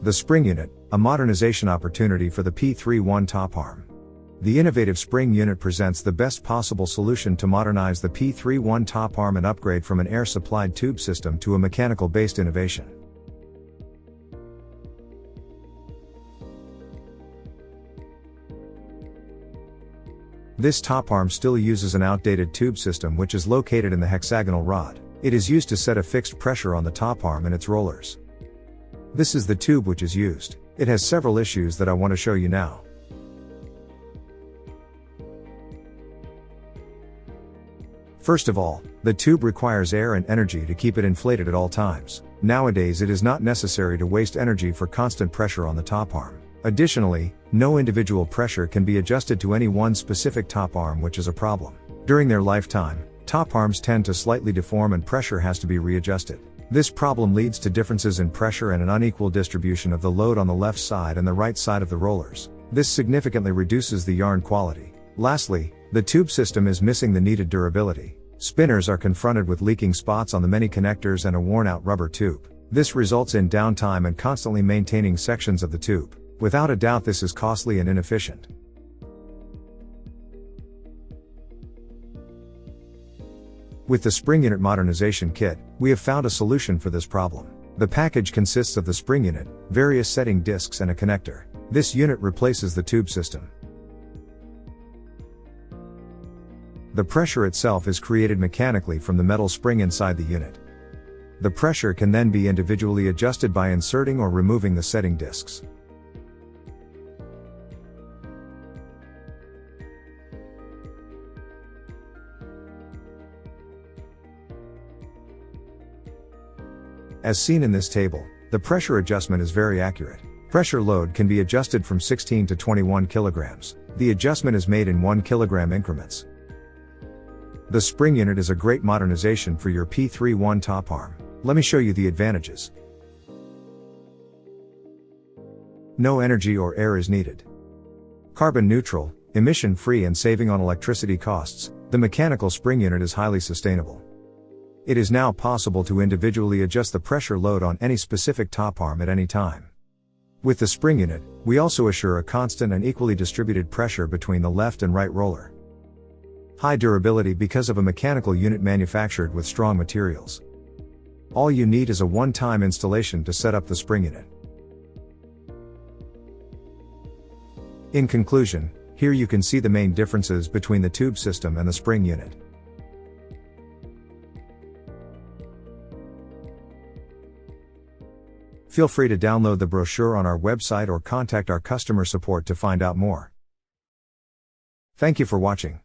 The SpringUnit, a modernization opportunity for the P3-1 toparm. The innovative SpringUnit presents the best possible solution to modernize the P3-1 toparm and upgrade from an air-supplied tube system to a mechanical-based innovation. This toparm still uses an outdated tube system which is located in the hexagonal rod. It is used to set a fixed pressure on the toparm and its rollers. This is the tube which is used. It has several issues that I want to show you now. First of all, the tube requires air and energy to keep it inflated at all times. Nowadays it is not necessary to waste energy for constant pressure on the toparm. Additionally, no individual pressure can be adjusted to any one specific toparm, which is a problem. During their lifetime, toparms tend to slightly deform and pressure has to be readjusted. This problem leads to differences in pressure and an unequal distribution of the load on the left side and the right side of the rollers. This significantly reduces the yarn quality. Lastly, the tube system is missing the needed durability. Spinners are confronted with leaking spots on the many connectors and a worn-out rubber tube. This results in downtime and constantly maintaining sections of the tube. Without a doubt, this is costly and inefficient. With the SpringUnit modernization kit, we have found a solution for this problem. The package consists of the SpringUnit, various setting discs and a connector. This unit replaces the tube system. The pressure itself is created mechanically from the metal spring inside the unit. The pressure can then be individually adjusted by inserting or removing the setting discs. As seen in this table, the pressure adjustment is very accurate. Pressure load can be adjusted from 16 to 21 kilograms. The adjustment is made in 1 kilogram increments. The SpringUnit is a great modernization for your P3-1 toparm. Let me show you the advantages. No energy or air is needed. Carbon neutral, emission-free and saving on electricity costs, the mechanical SpringUnit is highly sustainable. It is now possible to individually adjust the pressure load on any specific toparm at any time. With the SpringUnit, we also assure a constant and equally distributed pressure between the left and right roller. High durability because of a mechanical unit manufactured with strong materials. All you need is a one-time installation to set up the SpringUnit. In conclusion, here you can see the main differences between the tube system and the SpringUnit. Feel free to download the brochure on our website or contact our customer support to find out more. Thank you for watching.